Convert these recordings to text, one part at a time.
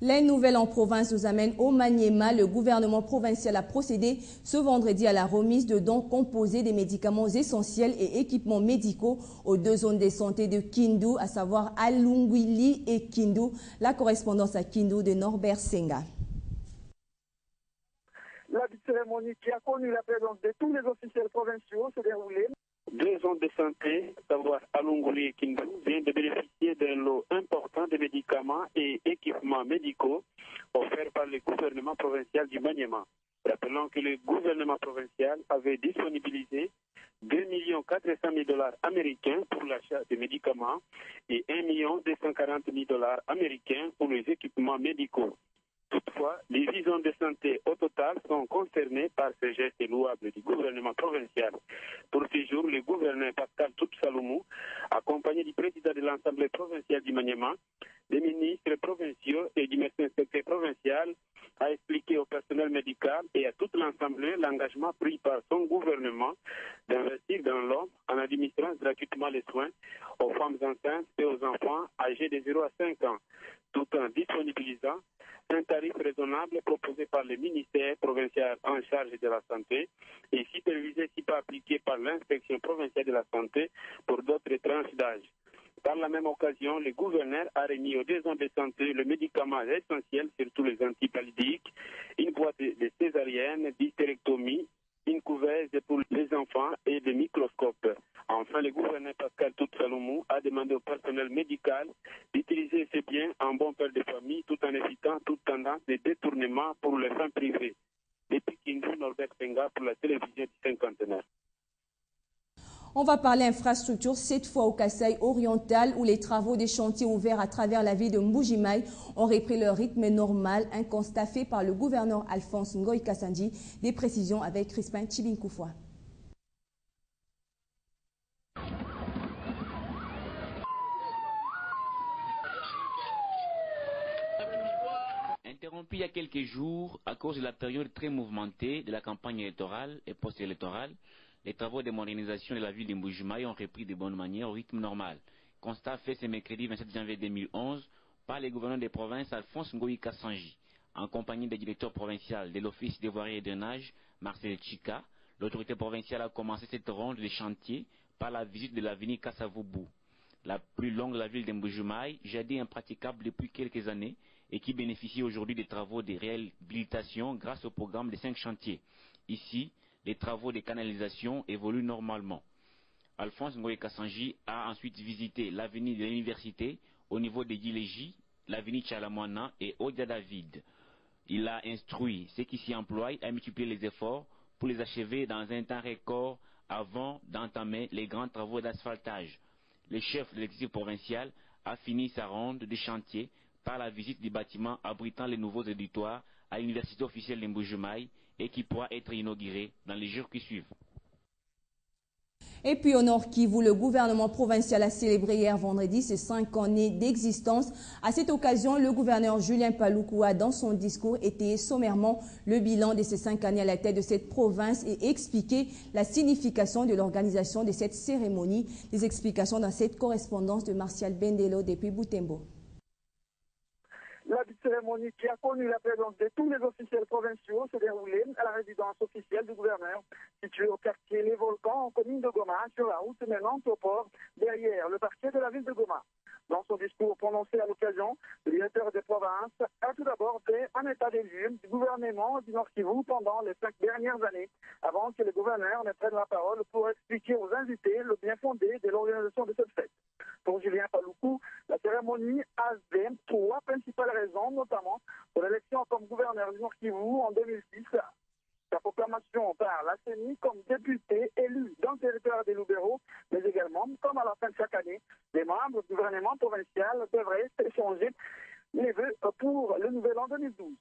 Les nouvelles en province nous amènent au Maniema. Le gouvernement provincial a procédé ce vendredi à la remise de dons composés des médicaments essentiels et équipements médicaux aux deux zones de santé de Kindu, à savoir Alungwili et Kindu. La correspondance à Kindu de Norbert Senga. La cérémonie qui a connu la présence de tous les officiels provinciaux s'est déroulée. Deux zones de santé, savoir Alungwili et Kindu, viennent de bénéficier d'un lot important de médicaments et équipements médicaux offerts par le gouvernement provincial du Maniema. Rappelons que le gouvernement provincial avait disponibilisé 2 400 000 dollars américains pour l'achat de médicaments et 1 240 000 dollars américains pour les équipements médicaux. Toutefois, les 8 zones de santé au total sont concernées par ce geste louable du gouvernement provincial. Pour ce jour, le gouverneur Pascal Toutsalumou, accompagné du président de l'Assemblée provinciale du Maniema, des ministres provinciaux et du médecin secrétaire provincial, a expliqué au personnel médical et à toute l'Assemblée l'engagement pris par son gouvernement d'investir dans l'homme en administrant gratuitement les soins aux femmes enceintes et aux enfants âgés de 0 à 5 ans, tout en disponibilisant un tarif raisonnable proposé par le ministère provincial en charge de la santé et supervisé si pas appliqué par l'inspection provinciale de la santé pour d'autres tranches d'âge. Par la même occasion, le gouverneur a remis aux deux zones de santé le médicament essentiel, surtout les antipallidiques, une boîte de césarienne, d'hystérectomie, une couveuse pour les enfants et des microscopes. Enfin, le gouverneur Pascal Toutsalumou a demandé au personnel médical d'utiliser ces biens en bon père de famille tout en évitant toute tendance de détournement pour les fins privées. Depuis Kindu, Norbert Senga pour la télévision du cinquantenaire. On va parler infrastructure, cette fois au Kasaï oriental, où les travaux des chantiers ouverts à travers la ville de Mbujimaï ont repris leur rythme normal. Un constat fait par le gouverneur Alphonse Ngoï Kassanji. Des précisions avec Crispin Chibinkoufoua. Interrompu il y a quelques jours à cause de la période très mouvementée de la campagne électorale et post-électorale, les travaux de modernisation de la ville de Mbujimaï ont repris de bonne manière au rythme normal. Constat fait ce mercredi 27 janvier 2011 par le gouverneur des provinces Alphonse Ngoï Kassanji, en compagnie du directeur provincial de l'Office des voiries et drainage, Marcel Chika. L'autorité provinciale a commencé cette ronde de chantier par la visite de l'avenue Kassavoubou, la plus longue de la ville de Mbujimaï, jadis impraticable depuis quelques années et qui bénéficie aujourd'hui des travaux de réhabilitation grâce au programme des 5 chantiers. Ici, les travaux de canalisation évoluent normalement. Alphonse Ngoï Kassanji a ensuite visité l'avenue de l'université au niveau de Gileji, l'avenue Tchalamouana et Odia David. Il a instruit ceux qui s'y emploient à multiplier les efforts pour les achever dans un temps record avant d'entamer les grands travaux d'asphaltage. Le chef de l'exécutif provincial a fini sa ronde de chantier par la visite du bâtiment abritant les nouveaux auditoires à l'université officielle de Mbujimaï et qui pourra être inauguré dans les jours qui suivent. Et puis au Nord Kivu, le gouvernement provincial a célébré hier vendredi ses 5 années d'existence. À cette occasion, le gouverneur Julien Paluku a, dans son discours, étayé sommairement le bilan de ces 5 années à la tête de cette province et expliqué la signification de l'organisation de cette cérémonie. Les explications dans cette correspondance de Martial Bendelo depuis Butembo. La cérémonie qui a connu la présence de tous les officiels provinciaux s'est déroulée à la résidence officielle du gouverneur, située au quartier Les Volcans, en commune de Goma, sur la route menant au port, derrière le parquet de la ville de Goma. Dans son discours prononcé à l'occasion, le directeur des provinces a tout d'abord fait un état des lieux du gouvernement du Nord Kivu pendant les 5 dernières années, avant que le gouverneur ne prenne la parole pour expliquer aux invités le bien fondé de l'organisation de cette fête. Pour Julien Paluku, la cérémonie avait 3 principales raisons, notamment pour l'élection comme gouverneur du Nord Kivu en 2006, sa proclamation par la CENI comme député élu dans le territoire des Loubero, mais également, comme à la fin de chaque année, les membres du gouvernement provincial devraient échanger les vœux pour le nouvel an 2012.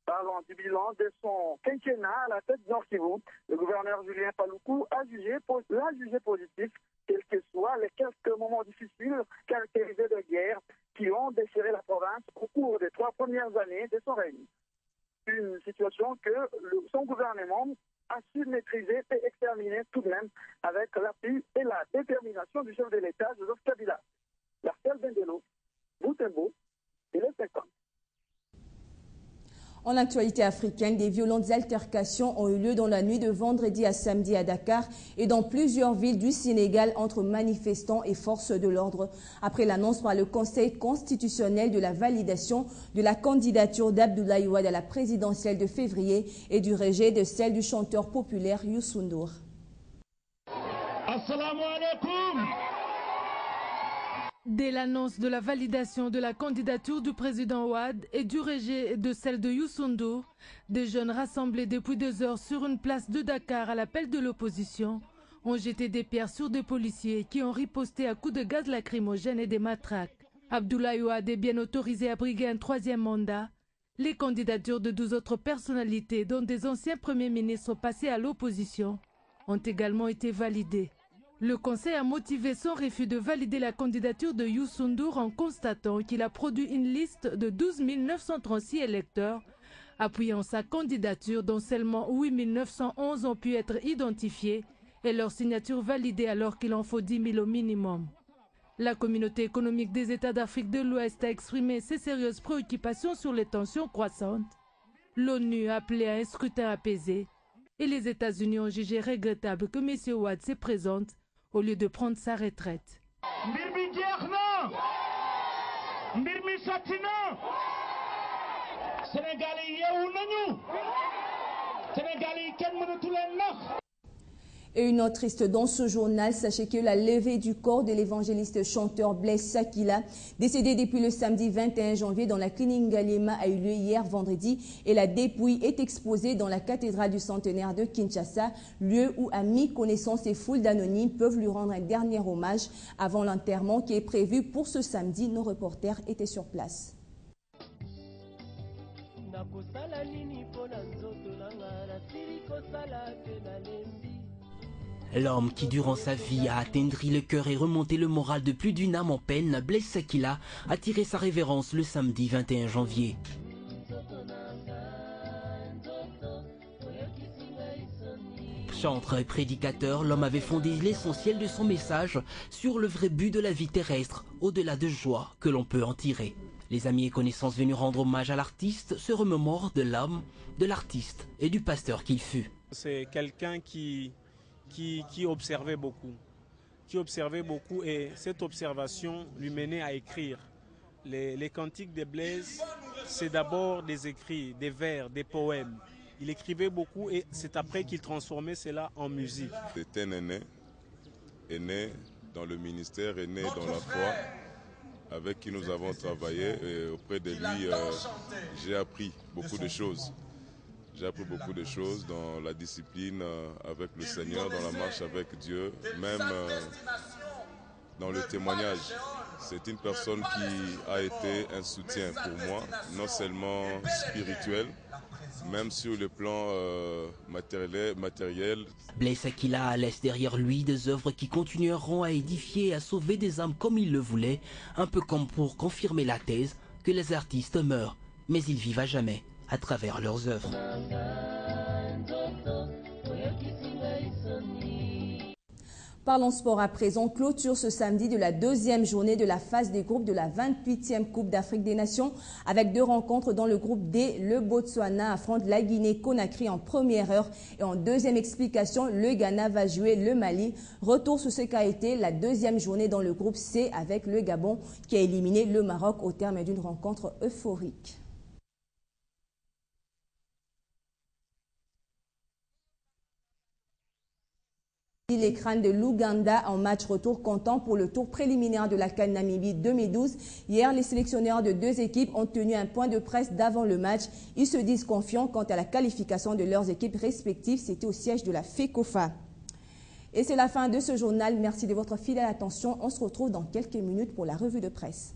Parlant du bilan de son quinquennat à la tête du Nord Kivu, le gouverneur Julien Paluku l'a jugé positif, quels que soient les quelques moments difficiles caractérisés de guerre qui ont déchiré la province au cours des 3 premières années de son règne. Une situation que son gouvernement a su maîtriser et exterminer tout de même avec l'appui et la détermination du chef de l'État, Joseph Kabila. Marcel Bendelo, Butembo et les 50. En actualité africaine, des violentes altercations ont eu lieu dans la nuit de vendredi à samedi à Dakar et dans plusieurs villes du Sénégal entre manifestants et forces de l'ordre. Après l'annonce par le Conseil constitutionnel de la validation de la candidature d'Abdoulaye Wade à la présidentielle de février et du rejet de celle du chanteur populaire Youssou N'Dour. Assalamu alaikum. Dès l'annonce de la validation de la candidature du président Wade et du rejet de celle de Youssou N'Dour, des jeunes rassemblés depuis 2 heures sur une place de Dakar à l'appel de l'opposition ont jeté des pierres sur des policiers qui ont riposté à coups de gaz lacrymogène et des matraques. Abdoulaye Wade est bien autorisé à briguer un 3e mandat. Les candidatures de 12 autres personnalités, dont des anciens premiers ministres passés à l'opposition, ont également été validées. Le Conseil a motivé son refus de valider la candidature de Youssou N'Dour en constatant qu'il a produit une liste de 12 936 électeurs appuyant sa candidature, dont seulement 8 911 ont pu être identifiés et leur signature validée alors qu'il en faut 10 000 au minimum. La communauté économique des États d'Afrique de l'Ouest a exprimé ses sérieuses préoccupations sur les tensions croissantes. L'ONU a appelé à un scrutin apaisé et les États-Unis ont jugé regrettable que M. Wade se présente au lieu de prendre sa retraite. Et une autre triste dans ce journal, sachez que la levée du corps de l'évangéliste chanteur Blaise Sakila, décédé depuis le samedi 21 janvier dans la clinique Galema, a eu lieu hier vendredi et la dépouille est exposée dans la cathédrale du centenaire de Kinshasa, lieu où amis, connaissances et foules d'anonymes peuvent lui rendre un dernier hommage avant l'enterrement qui est prévu pour ce samedi. Nos reporters étaient sur place. L'homme qui, durant sa vie, a attendri le cœur et remonté le moral de plus d'une âme en peine, Blaise Sakila, a tiré sa révérence le samedi 21 janvier. Chanteur et prédicateur, l'homme avait fondé l'essentiel de son message sur le vrai but de la vie terrestre, au-delà de joie que l'on peut en tirer. Les amis et connaissances venus rendre hommage à l'artiste se remémorent de l'homme, de l'artiste et du pasteur qu'il fut. C'est quelqu'un qui observait beaucoup. Et cette observation lui menait à écrire. Les cantiques de Blaise, c'est d'abord des écrits, des vers, des poèmes. Il écrivait beaucoup et c'est après qu'il transformait cela en musique. C'était un aîné dans le ministère, aîné dans la foi, avec qui nous avons travaillé et auprès de lui, j'ai appris beaucoup de choses. J'ai appris beaucoup de choses dans la discipline avec le Seigneur, dans la marche avec Dieu, même dans le témoignage. C'est une personne qui a été un soutien pour moi, non seulement spirituel, même sur le plan matériel. Blaise Sakila laisse derrière lui des œuvres qui continueront à édifier et à sauver des âmes comme il le voulait, un peu comme pour confirmer la thèse que les artistes meurent, mais ils vivent à jamais à travers leurs œuvres. Parlons sport à présent. Clôture ce samedi de la 2e journée de la phase des groupes de la 28e Coupe d'Afrique des Nations avec 2 rencontres dans le groupe D. Le Botswana affronte la Guinée-Conakry en première heure et en deuxième explication, le Ghana va jouer le Mali. Retour sur ce qu'a été la 2e journée dans le groupe C avec le Gabon qui a éliminé le Maroc au terme d'une rencontre euphorique. Les crânes de l'Ouganda en match retour comptant pour le tour préliminaire de la CAN Namibie 2012. Hier, les sélectionneurs de 2 équipes ont tenu un point de presse d'avant le match. Ils se disent confiants quant à la qualification de leurs équipes respectives. C'était au siège de la FECOFA. Et c'est la fin de ce journal. Merci de votre fidèle attention. On se retrouve dans quelques minutes pour la revue de presse.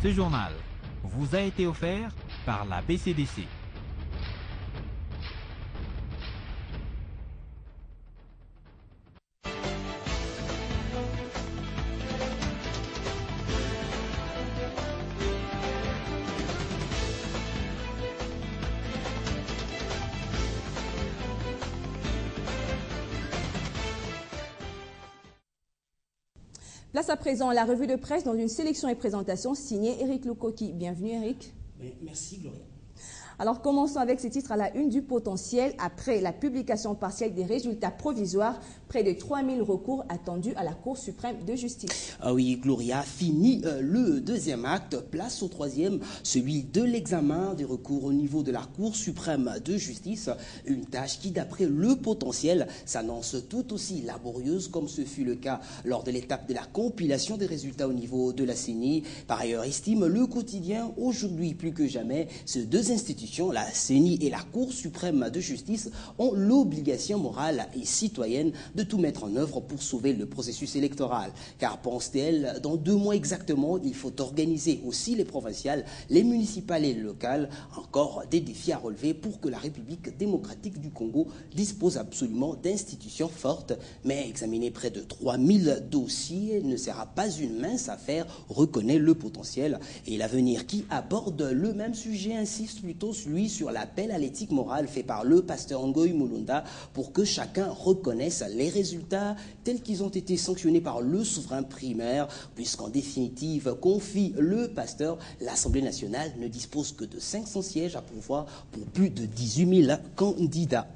Ce journal vous a été offert par la BCDC. Place à présent à la revue de presse dans une sélection et présentation signée Eric Lukoki. Bienvenue Eric. Merci Gloria. Alors commençons avec ces titres à la une du potentiel. Après la publication partielle des résultats provisoires, près de 3000 recours attendus à la Cour suprême de justice. Ah oui, Gloria, fini le deuxième acte, place au troisième, celui de l'examen des recours au niveau de la Cour suprême de justice. Une tâche qui, d'après le potentiel, s'annonce tout aussi laborieuse comme ce fut le cas lors de l'étape de la compilation des résultats au niveau de la CENI. Par ailleurs, estime le quotidien, aujourd'hui plus que jamais, ces deux institutions, la CENI et la Cour suprême de justice, ont l'obligation morale et citoyenne de tout mettre en œuvre pour sauver le processus électoral. Car, pense-t-elle, dans 2 mois exactement, il faut organiser aussi les provinciales, les municipales et les locales, encore des défis à relever pour que la République démocratique du Congo dispose absolument d'institutions fortes. Mais examiner près de 3000 dossiers ne sera pas une mince affaire, reconnaît le potentiel. Et l'avenir qui aborde le même sujet insiste plutôt lui sur l'appel à l'éthique morale fait par le pasteur Ngoï Mulunda pour que chacun reconnaisse les résultats tels qu'ils ont été sanctionnés par le souverain primaire, puisqu'en définitive, confie le pasteur, l'Assemblée nationale ne dispose que de 500 sièges à pourvoir pour plus de 18 000 candidats.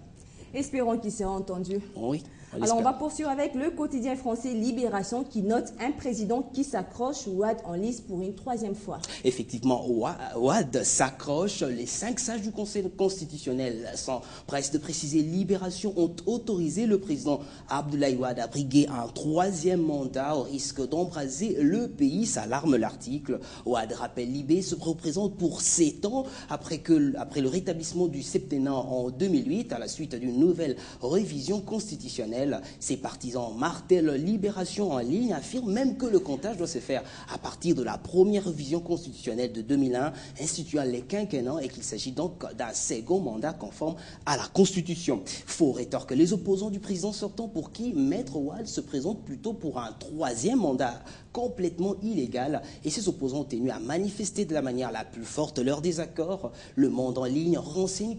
Espérons qu'il sera entendu. Oui. Alors on va poursuivre avec le quotidien français Libération qui note un président qui s'accroche, Ouad en lice pour une 3e fois. Effectivement, Ouad s'accroche. Les 5 sages du Conseil constitutionnel, sans presse de préciser Libération, ont autorisé le président Abdoulaye Ouad à briguer un 3e mandat au risque d'embraser le pays, s'alarme l'article. Ouad, rappelle Libé, se représente pour 7 ans après le rétablissement du septennat en 2008 à la suite d'une nouvelle révision constitutionnelle. Ses partisans martèlent Libération en ligne, affirment même que le comptage doit se faire à partir de la première révision constitutionnelle de 2001 instituant les quinquennats et qu'il s'agit donc d'un second mandat conforme à la Constitution. Faux rétorquent les opposants du président sortant pour qui Maître Ouad se présente plutôt pour un 3e mandat complètement illégal et ses opposants ont tenu à manifester de la manière la plus forte leur désaccord. Le Monde en ligne renseigne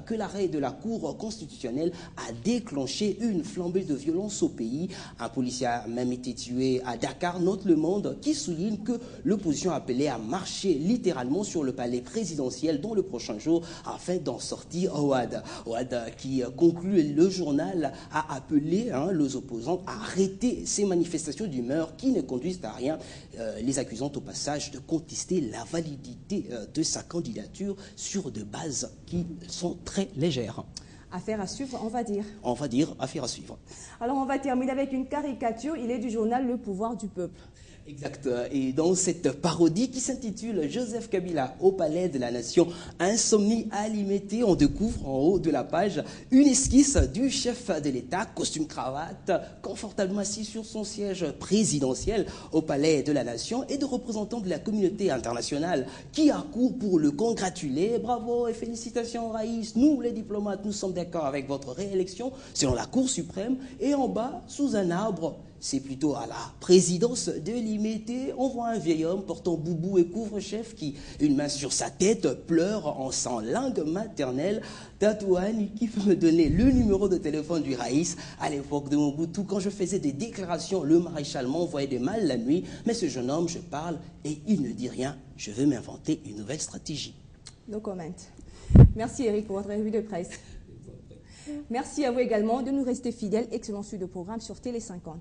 que l'arrêt de la Cour constitutionnelle a déclenché une flambée de violence au pays. Un policier a même été tué à Dakar, note Le Monde, qui souligne que l'opposition a appelé à marcher littéralement sur le palais présidentiel dans le prochain jour afin d'en sortir Ouad. Ouad, qui conclut le journal, a appelé les opposants à arrêter ces manifestations d'humeur qui ne conduisent à rien, les accusant au passage de contester la validité de sa candidature sur des bases qui sont très légères. Affaire à suivre, on va dire. On va dire affaire à suivre. Alors on va terminer avec une caricature, il est du journal Le Pouvoir du Peuple. Exact. Et dans cette parodie qui s'intitule Joseph Kabila au Palais de la Nation, insomnie alimentée, on découvre en haut de la page une esquisse du chef de l'État, costume cravate, confortablement assis sur son siège présidentiel au Palais de la Nation et de représentants de la communauté internationale qui accourent pour le congratuler. Bravo et félicitations Raïs, nous les diplomates, nous sommes d'accord avec votre réélection selon la Cour suprême. Et en bas, sous un arbre, c'est plutôt à la présidence de l'IMT, on voit un vieil homme portant boubou et couvre-chef qui, une main sur sa tête, pleure en sans langue maternelle. Tatouane qui peut me donner le numéro de téléphone du Raïs. À l'époque de Mobutu, quand je faisais des déclarations, le maréchal m'envoyait des mal la nuit. Mais ce jeune homme, je parle et il ne dit rien. Je veux m'inventer une nouvelle stratégie. No comment. Merci Eric pour votre revue de presse. Merci à vous également de nous rester fidèles. Excellent suite de programme sur Télé 50.